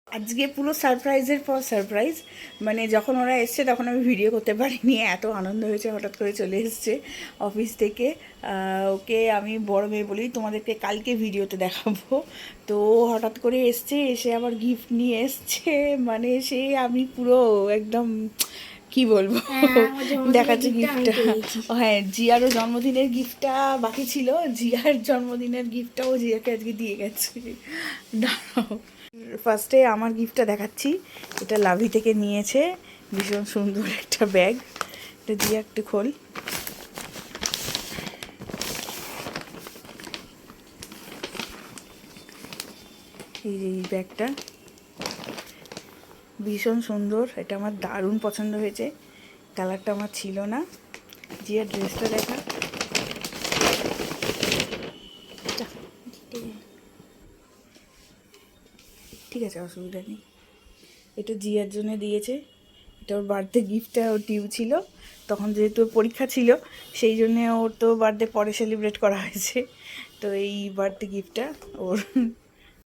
আজকে পুরো সারপ্রাইজের পর সারপ্রাইজ, মানে যখন ওরা এসছে তখন আমি ভিডিও করতে পারিনি, এত আনন্দ হয়েছে। হঠাৎ করে চলে এসছে অফিস থেকে। ওকে আমি বড় মেয়ে বলি তোমাদেরকে কালকে ভিডিওতে দেখাবো। তো ও হঠাৎ করে এসছে, এসে আবার গিফট নিয়ে এসছে, মানে সে আমি পুরো একদম কি বলবো দেখাচ্ছে গিফটটা। হ্যাঁ, জিয়ারও জন্মদিনের গিফটটা বাকি ছিল, জিয়ার জন্মদিনের গিফটটাও জিয়াকে আজকে দিয়ে গেছে। দাঁড়াও, ফার্স্টে আমার গিফটটা দেখাচ্ছি। এটা লাভি থেকে নিয়েছে, ভীষণ সুন্দর একটা ব্যাগ। এটা দিয়ে একটু খোল। এই যে এই ব্যাগটা ভীষণ সুন্দর, এটা আমার দারুণ পছন্দ হয়েছে। কালারটা আমার ছিল না। জিয়ার ড্রেসটা দেখা, ঠিক আছে অসুবিধা নেই। এটা জিয়ার জন্য দিয়েছে, এটা ওর বার্থডে গিফটটা। ওর টিউ ছিল তখন, যেহেতু পরীক্ষা ছিল সেই জন্যে ওর তো বার্থডে পরে সেলিব্রেট করা হয়েছে। তো এই বার্থডে গিফটটা ওর